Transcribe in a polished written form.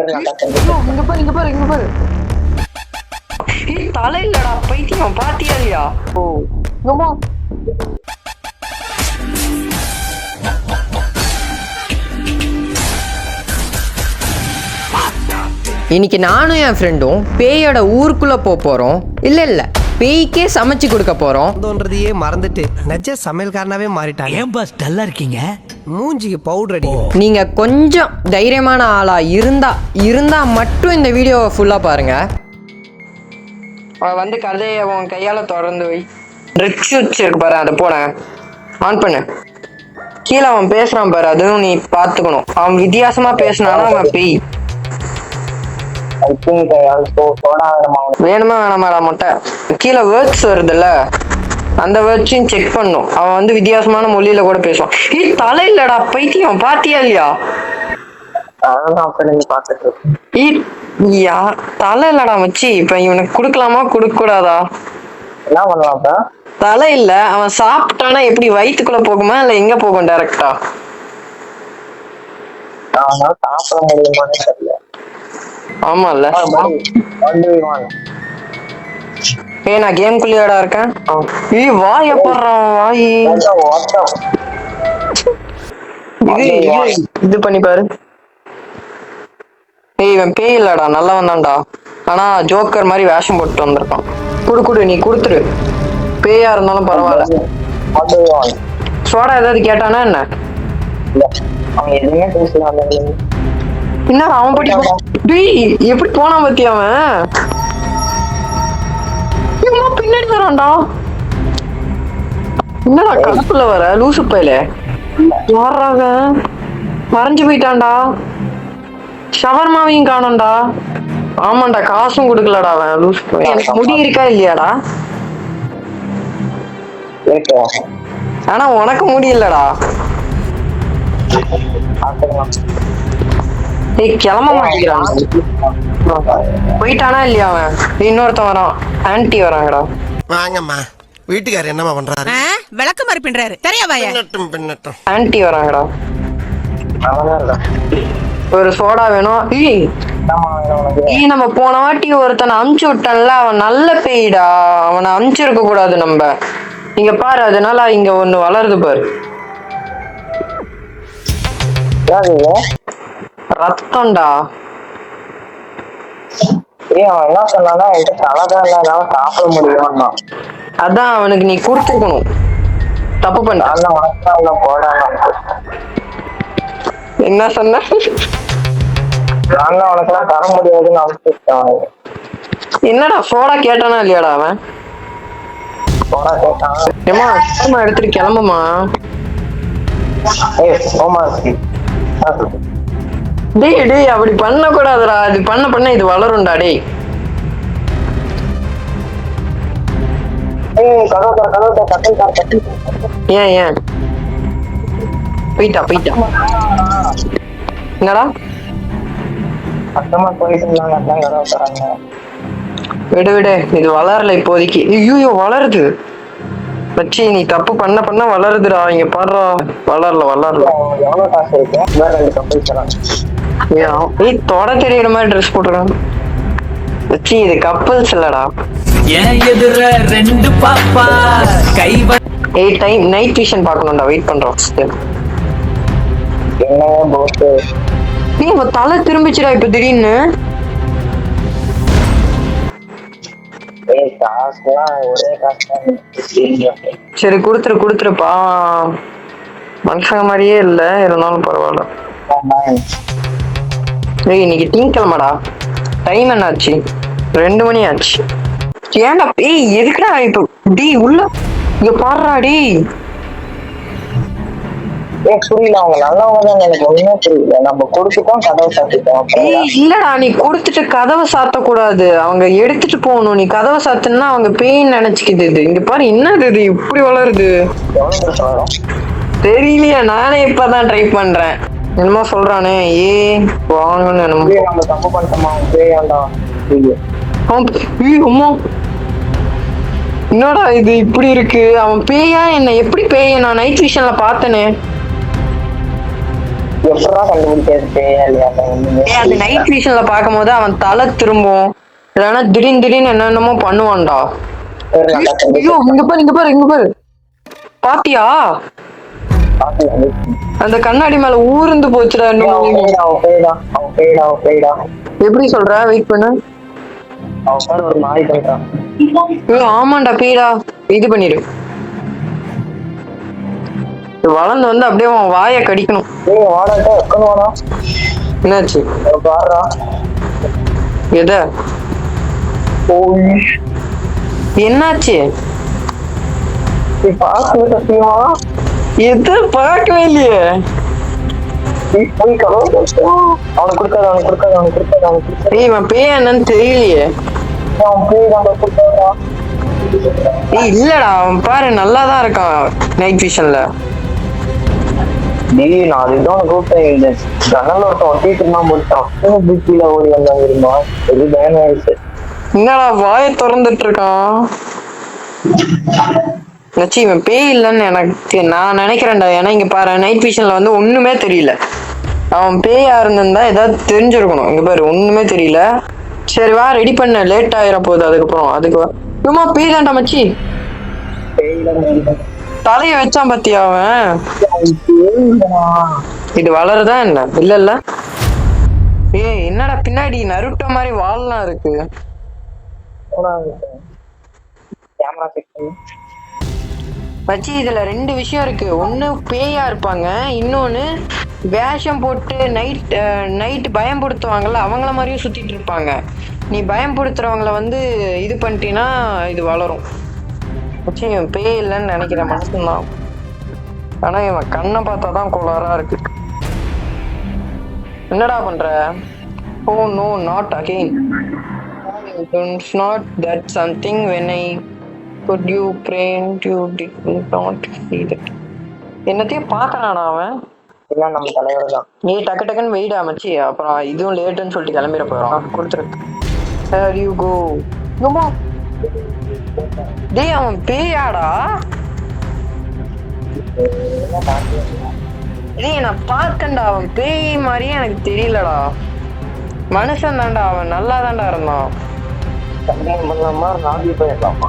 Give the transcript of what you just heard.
இங்க பாரு இங்க பாரு இங்க பாரு. தலை இல்லடா பைத்தியம், பாத்தியா இல்லையா? ஓ ஆமா. இன்னைக்கு நானும் என் ஃப்ரெண்டும் பேயோட ஊருக்குள்ள போறோம். இல்ல பேய்க்கே சமைச்சு கொடுக்க போறோம். தோன்றதையே மறந்துட்டு நெஜ சமையல்காரனாவே மாறிட்டாங்க. ஏன் பாஸ் டல்லா இருக்கீங்க? மூஞ்சிக்கு பவுடர் அடி. நீங்க கொஞ்சம் தைரியமான ஆளா இருந்தா மட்டும் இந்த வீடியோவை ஃபுல்லா பாருங்க. வந்து கதையை உன் கையால திறந்து வை. ரிச் இருக்கு பாரு, அதை போட ஆன் பண்ணு. கீழே அவன் பேசுறான் பாரு, அதுவும் நீ பாத்துக்கணும். அவன் வித்தியாசமா பேசினானா அவன் பேய். வேணுமா வேணாமாடா மொட்டை? கீழே வேர்ட்ஸ் வருதுல்ல, அந்த வேர்ட்ஸையும் செக் பண்ணும். அவன் வந்து வித்தியாசமான மொழியில கூட பேசுவான். தலை இல்லடா பைத்தியம், பாத்தியா இல்லையா? தலை இல்லடா மச்சி. இப்ப இவனுக்கு குடுக்கலாமா குடுக்க கூடாதா? என்ன பண்ணலாம்? தலை இல்ல, அவன் சாப்பிட்டானா எப்படி வயிற்றுக்குள்ள போகுமா இல்ல எங்க போகும் டைரக்டா? சாப்பிட முடியுமான்னு தெரியல. ஆமால, நான் கேம் குள்ளியாடா இருக்கேன். வாய் எப்பறான் வாய். இது பண்ணி பாரு. இவன் பேய் இல்லடா, நல்லவன் தான்டா. ஆனா ஜோக்கர் மாதிரி வேஷம் போட்டு வந்திருக்கான். குடு நீ குடுத்துரு. பேயா இருந்தாலும் பரவாயில்ல. சோடா ஏதாவது கேட்டானா என்ன? என்ன அவன் படி எப்படி போனா பத்தி அவன் பின்னாடி வரான்டா. என்னடா கணக்குள்ள வர லூசு பையில? யாராக மறைஞ்சு போயிட்டான்டா. ஷவர்மாவையும் காணோம்டா. ஆமாண்டா, காசும் கொடுக்கலடா அவன் லூசு பையன். எனக்கு முடி இருக்கா இல்லையாடா? ஆனா உனக்கு முடி இல்லடா. கிளம்ப மாட்டேங்கிறான். போயிட்டானா இல்லையா அவன்? இன்னொருத்தன் வரான், ஆன்டி வராங்கடா. வாங்கம்மா, வீட்டுக்காரர் என்னமா பண்றாரு? விளக்க மாதிரி பின்றாரு. தெரியாவாயா? ஆன்டி வராங்கடா. ஒரு சோடா வேணும். நம்ம போன வாட்டி ஒருத்தனை அமுச்சு விட்டன்ல, அவன் நல்ல பேய்டா. அவனை அமுச்சிருக்க கூடாது நம்ம. இங்க பாரு, அதனால இங்க ஒண்ணு வளருது பாரு. ரத்தம்டா. என்ன சொன்னா சாப்பிட முடியும். அதான் அவனுக்கு நீ கொடுத்துருக்கணும். தப்பு பண்ண. என்ன சொன்ன? உனக்கு தர முடியாதுன்னு. என்னடா சோடா கேட்டானா இல்லையாடா அவன்? ஏமா எடுத்துட்டு கிளம்புமா. டேய் அப்படி பண்ண கூடாதுடா. அது பண்ண இது வளரும்டா. டேய் ஏன் போயிட்டா என்னடா? விடு இது வளரல இப்போதைக்கு. ஐயோ வளருது வச்சு. நீ தப்பு பண்ண வளருதுடா. இங்க பாடுறா, வளரல. தொட தெரியுற மாதிரி ட்ரெஸ் போட்டுறான் வச்சு. இது கப்பல்ஸ் இல்லடா. டைம் நைட் விஷன் பார்க்கணும்டா. வெயிட் பண்றோம். தலை திரும்பிச்சுடா இப்ப திடீர்னு. சரி குடுத்துருப்பா. மனுஷங்க மாதிரியே இல்ல, இருந்தாலும் பரவாயில்ல. இன்னைக்கு திங்கக்கிழமைடா. டைம் என்ன ஆச்சு? 2 மணி ஆச்சு. ஏன்டா எதுக்குடா இப்ப உள்ள இங்க பாடுறா. இல்லடா, நீ கொடுத்துட்டு கதவை சாத்த கூடாது. அவங்க எடுத்துட்டு போகணும். நீ கதவை சாத்துனா அவங்க பேய்ன்னு நினைச்சுக்கிது. இங்க பாரு, என்னது இது இப்படி வளருது? தெரியலையா? நானே இப்பதான் ட்ரை பண்றேன். என்னமோ சொல்றானே. வாங்கன்னு என்னடா இது இப்படி இருக்கு? அவன் பேயா என்ன? எப்படி பேய? நான் நைட் விஷன்ல பார்த்தனே. எப்படா கண்டுபிடிக்கிறது பேயா இல்லையா அது நைட் விஷன்ல பாக்கும் போது அவன் தலை திரும்பும், இல்லைன்னா திடீர்னு என்னென்னமோ பண்ணுவான்டா. ஐயோ இங்க பாரு பாத்தியா அந்த கண்ணாடி மேல ஊர்ந்து போச்சுடா. எப்படி சொல்ற? வெயிட் பண்ணு. ஒரு மாதிரி பண்றான். ஆமாண்டா பேடா. இது பண்ணிடு. வளர்ந்து வந்து அப்படியே அவன் வாயை கடிக்கணும். என்னாச்சு? எத என்னாச்சு? எது பார்க்கவே இல்லையே. இவன் பேய் என்னன்னு தெரியலையே. இல்லடா அவன் பாரு நல்லாதான் இருக்கான் நைட் விஷன்ல. என்னடா வாயை திறந்துட்டு இருக்கான். இவன் பேய் இல்லைன்னு எனக்கு நான் நினைக்கிறேன்டா. ஏன்னா இங்க பாரு நைட் விஷன்ல வந்து ஒண்ணுமே தெரியல. அவன் பேயா இருந்திருந்தா ஏதாவது தெரிஞ்சிருக்கணும். இங்க பாரு ஒண்ணுமே தெரியல. சரி வா ரெடி பண்ண, லேட் ஆயிர போகுது. அதுக்கு சும்மா பேய் தான்டா மச்சி. தலைய வச்சான் பாத்தியா அவன். இது வளருதா என்ன? இல்ல ஏய் என்னடா பின்னாடி நருட்டோ மாதிரி வால்லாம் இருக்கு. மச்சி இதுல ரெண்டு விஷயம் இருக்கு. ஒண்ணு பேயா இருப்பாங்க, இன்னொன்னு வேஷம் போட்டு நைட் பயம்படுத்துவாங்கல்ல, அவங்கள மாதிரியும் சுத்திட்டு இருப்பாங்க. நீ பயம்படுத்துறவங்கள வந்து இது பண்ணிட்டீன்னா இது வளரும். மச்சி இவன் பேய் இல்லைன்னு நினைக்கிற மனுஷன்தான். ஆனா இவன் கண்ணை பார்த்தாதான் கோளாறா இருக்கு. என்னடா பண்ற? Oh no not again. It's not that something when I could you pray you did not see that. என்னத்தையும் பாக்குறானா அவன்? இல்ல நம்ம தலைவர் தான். நீ டக்குன்னு வெயிட் ஆமச்சி, அப்புறம் இதுவும் லேட்டுன்னு சொல்லிட்டு கிளம்பிட போயிடும். கொடுத்துரு. There you go. டேய் அவன் பேயாடா. டேய் நான் பார்த்தேன்டா, அவன் பேய் மாதிரியே எனக்கு தெரியலடா. மனுஷன் தான்டா அவன், நல்லா தான்டா இருந்தான். நாகி போயிடலாமா?